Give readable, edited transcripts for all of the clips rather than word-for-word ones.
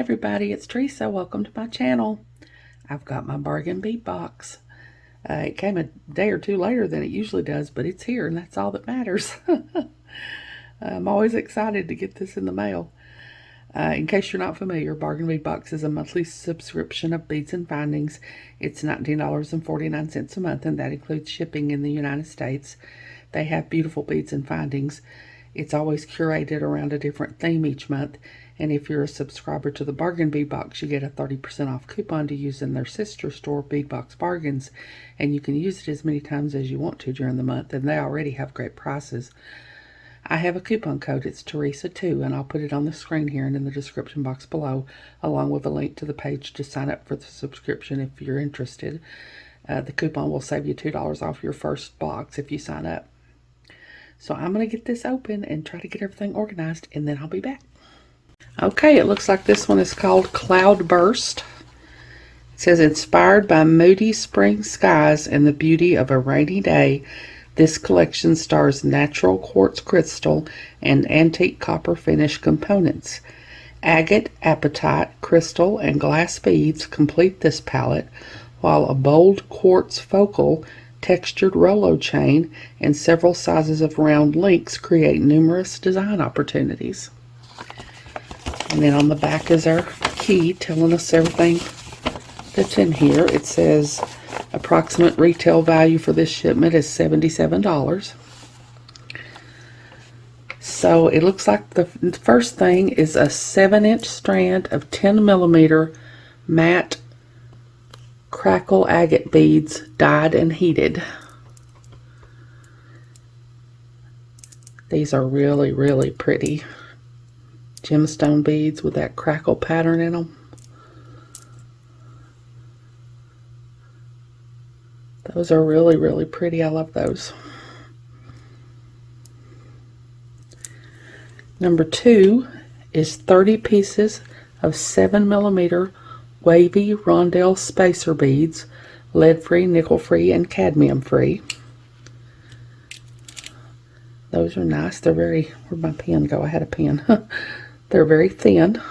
everybody, it's Teresa. Welcome to my channel. I've got my bargain bead box. It came a day or two later than it usually does, but it's here and that's all that matters. I'm always excited to get this in the mail. In case you're not familiar, Bargain Bead Box is a monthly subscription of beads and findings. It's $19.49 a month, and that includes shipping in the United States. They have beautiful beads and findings. It's always curated around a different theme each month. And if you're a subscriber to the Bargain Bead Box, you get a 30% off coupon to use in their sister store, Bead Box Bargains. And you can use it as many times as you want to during the month, and they already have great prices. I have a coupon code. It's Teresa2, and I'll put it on the screen here and in the description box below, along with a link to the page to sign up for the subscription if you're interested. The coupon will save you $2 off your first box if you sign up. So I'm going to get this open and try to get everything organized, and then I'll be back. Okay, it looks like this one is called Cloudburst. It says, inspired by moody spring skies and the beauty of a rainy day, this collection stars natural quartz crystal and antique copper finish components. Agate, apatite, crystal, and glass beads complete this palette, while a bold quartz focal, textured Rolo chain, and several sizes of round links create numerous design opportunities. And then on the back is our key telling us everything that's in here. It says approximate retail value for this shipment is $77. So it looks like the first thing is a 7-inch strand of 10mm matte crackle agate beads, dyed and heated. These are really, really pretty gemstone beads with that crackle pattern in them. Those are really, really pretty. I love those. Number 2 is 30 pieces of 7mm Wavy rondelle spacer beads, lead-free, nickel-free, and cadmium-free. Those are nice. They're very, where'd my pen go? I had a pen. They're very thin.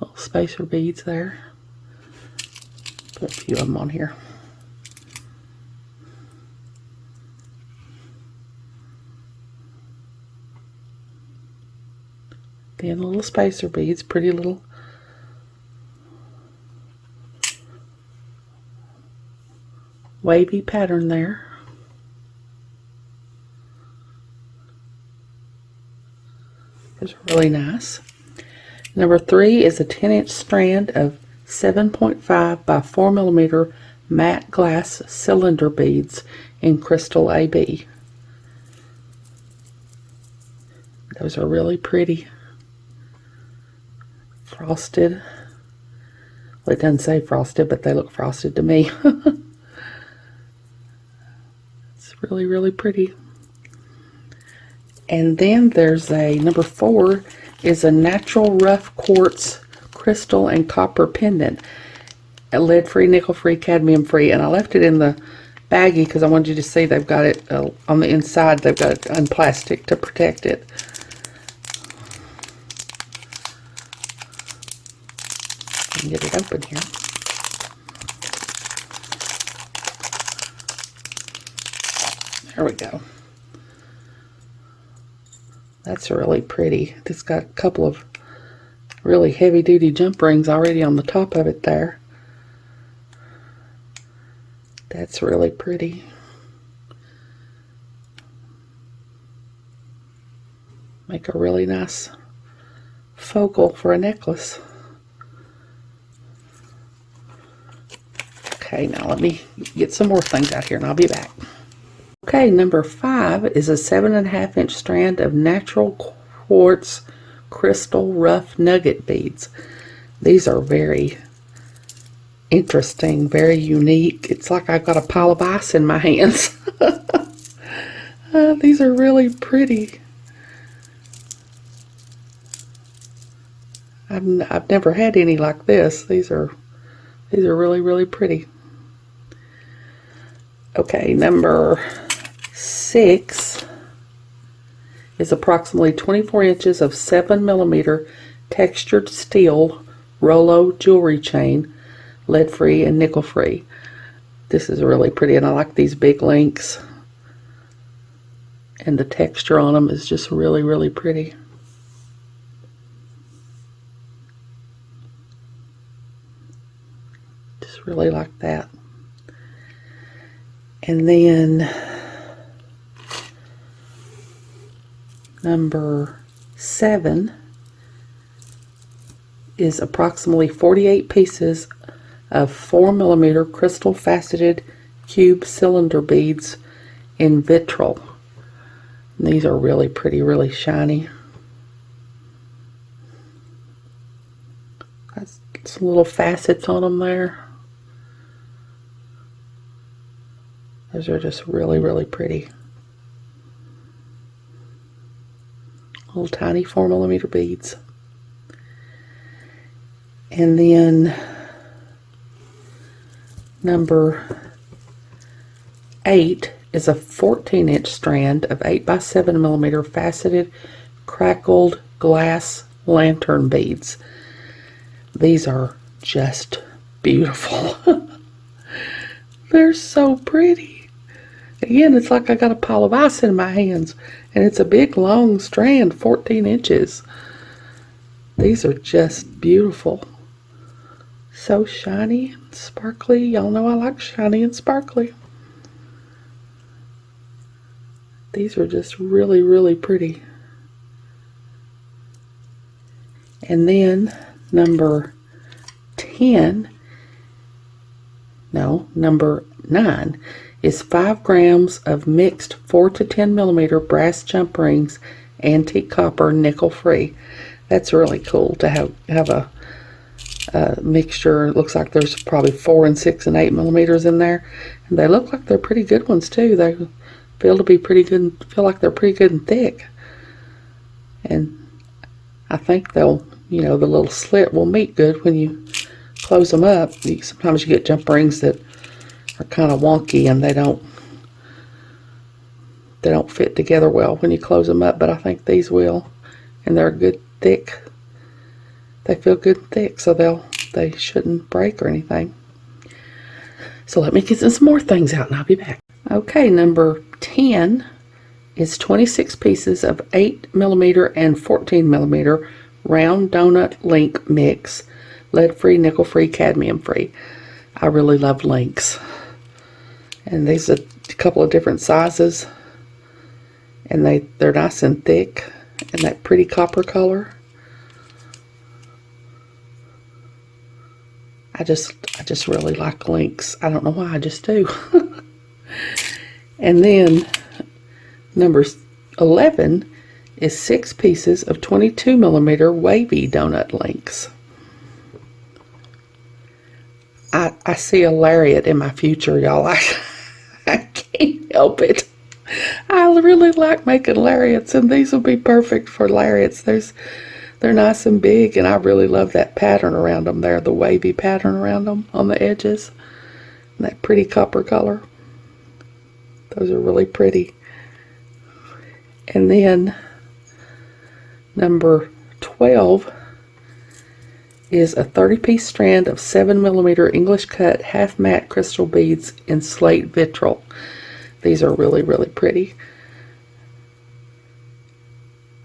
Little spacer beads there. Put a few of them on here. Thin little spacer beads, pretty little wavy pattern there. Those are really nice. Number 3 is a 10-inch strand of 7.5 by 4mm matte glass cylinder beads in crystal AB. Those are really pretty. Frosted. Well, it doesn't say frosted, but they look frosted to me. It's really, really pretty. And then there's a number 4 is a natural rough quartz crystal and copper pendant, lead-free, nickel-free, cadmium-free, and I left it in the baggie because I wanted you to see they've got it on the inside. They've got it on plastic to protect it. Get it open here. There we go. That's really pretty. It's got a couple of really heavy-duty jump rings already on the top of it there. That's really pretty. Make a really nice focal for a necklace. Okay, now let me get some more things out here and I'll be back. Okay, number 5 is a 7.5-inch strand of natural quartz crystal rough nugget beads. These are very interesting, very unique. It's like I've got a pile of ice in my hands. These are really pretty. I've never had any like this. These are really, really pretty. Okay, number 6 is approximately 24 inches of 7mm textured steel Rolo jewelry chain, lead-free and nickel-free. This is really pretty, and I like these big links. And the texture on them is just really, really pretty. Just really like that. And then number 7 is approximately 48 pieces of 4mm crystal faceted cube cylinder beads in vitral. And these are really pretty, really shiny. Got some little facets on them there. Those are just really, really pretty. Little tiny 4mm beads. And then number 8 is a 14-inch strand of 8x7mm faceted crackled glass lantern beads. These are just beautiful. They're so pretty. Again, it's like I got a pile of ice in my hands, and it's a big long strand, 14 inches. These are just beautiful. So shiny and sparkly. Y'all know I like shiny and sparkly. These are just really, really pretty. And then number 9 is 5 grams of mixed 4 to 10mm brass jump rings, antique copper, nickel free. That's really cool to have a mixture. It looks like there's probably 4 and 6 and 8mm in there, and they look like they're pretty good ones too. They feel to be pretty good. Feel like they're pretty good and thick, and I think they'll, you know, the little slit will meet good when you close them up. Sometimes you get jump rings that are kind of wonky and they don't fit together well when you close them up, but I think these will, and they're good thick. They feel good and thick, so they shouldn't break or anything. So let me get some more things out and I'll be back. Okay, number 10 is 26 pieces of 8mm and 14mm round donut link mix, lead-free, nickel-free, cadmium-free. I really love links. And these are a couple of different sizes, and they're nice and thick and that pretty copper color. I just really like links. I don't know why, I just do. And then number 11 is 6 pieces of 22mm wavy donut links. I see a lariat in my future, y'all. I can't help it. I really like making lariats, and these will be perfect for lariats. They're nice and big, and I really love that pattern around them there, the wavy pattern around them on the edges, and that pretty copper color. Those are really pretty. And then number 12 is a 30-piece strand of 7mm English cut half matte crystal beads in slate vitral. These are really, really pretty.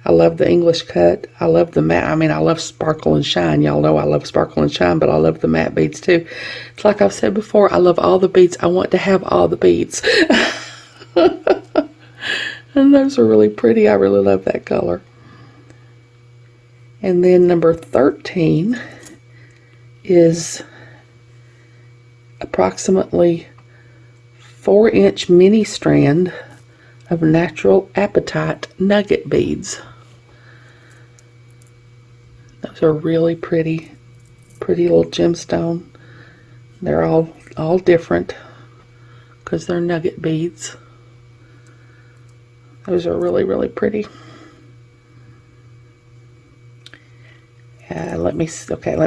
I love the English cut. I love the matte. I mean, I love sparkle and shine. Y'all know I love sparkle and shine, but I love the matte beads too. It's like I've said before, I love all the beads. I want to have all the beads. And those are really pretty. I really love that color. And then number 13 is approximately 4-inch mini strand of natural apatite nugget beads. Those are really pretty little gemstone. They're all different because they're nugget beads. Those are really, really pretty. Let me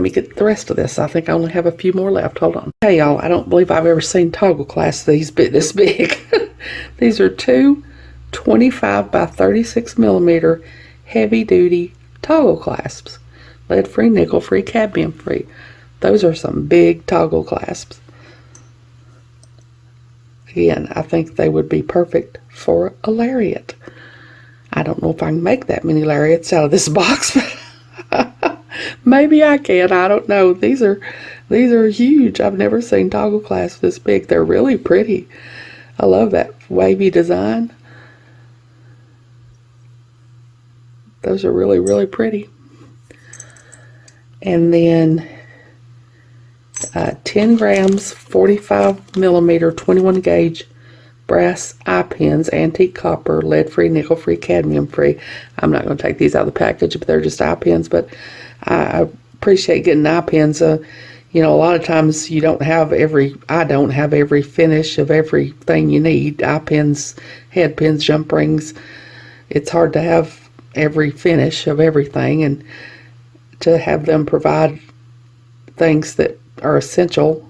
get the rest of this. I think I only have a few more left. Hold on. Hey, y'all, I don't believe I've ever seen toggle clasps this big. These are two 25 by 36 millimeter heavy duty toggle clasps. Lead free, nickel free, cadmium free. Those are some big toggle clasps. Again, I think they would be perfect for a lariat. I don't know if I can make that many lariats out of this box, but maybe I can. I don't know. These are huge. I've never seen toggle clasps this big. They're really pretty. I love that wavy design. Those are really, really pretty. And then 10 grams, 45 millimeter, 21 gauge brass eye pins, antique copper, lead free, nickel free, cadmium free. I'm not going to take these out of the package, but they're just eye pins. But I appreciate getting eye pins. You know, a lot of times I don't have every finish of everything you need. Eye pins, head pins, jump rings. It's hard to have every finish of everything, and to have them provide things that are essential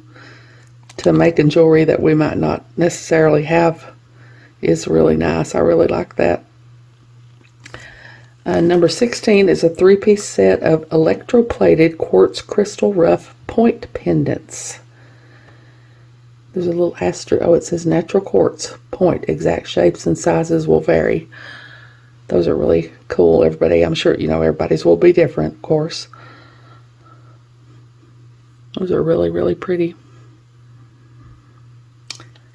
to making jewelry that we might not necessarily have is really nice. I really like that. Number 16 is a 3-piece set of electroplated quartz crystal rough point pendants. There's a little asterisk. Oh, it says natural quartz point. Exact shapes and sizes will vary. Those are really cool. I'm sure, you know, everybody's will be different, of course. Those are really, really pretty.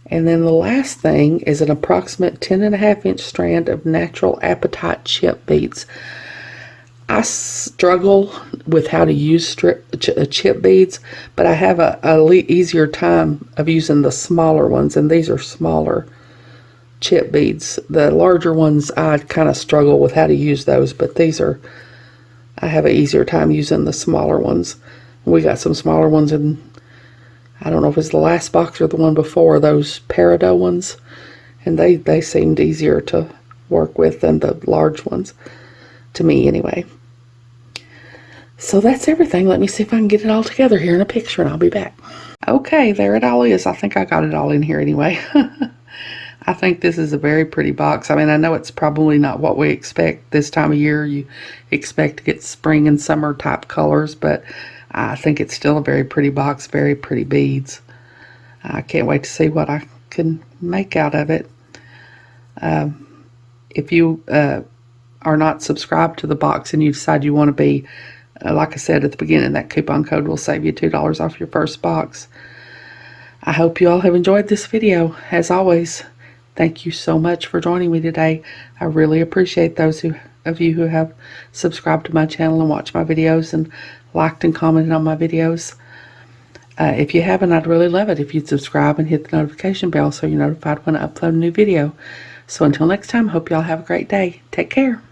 And then the last thing is an approximate 10.5-inch strand of natural apatite chip beads. I struggle with how to use chip beads, but I have a easier time of using the smaller ones, and these are smaller chip beads. The larger ones, I kind of struggle with how to use those, but I have an easier time using the smaller ones. We got some smaller ones in, I don't know if it's the last box or the one before, those peridot ones, and they seemed easier to work with than the large ones, to me anyway. So that's everything. Let me see if I can get it all together here in a picture, and I'll be back. Okay, there it all is. I think I got it all in here anyway. I think this is a very pretty box. I mean, I know it's probably not what we expect this time of year. You expect to get spring and summer type colors, but I think it's still a very pretty box, very pretty beads. I can't wait to see what I can make out of it. If you are not subscribed to the box and you decide you want to be, like I said at the beginning, that coupon code will save you $2 off your first box. I hope you all have enjoyed this video. As always, thank you so much for joining me today. I really appreciate those of you who have subscribed to my channel and watched my videos and liked and commented on my videos. If you haven't, I'd really love it if you'd subscribe and hit the notification bell so you're notified when I upload a new video. So until next time, hope y'all have a great day. Take care.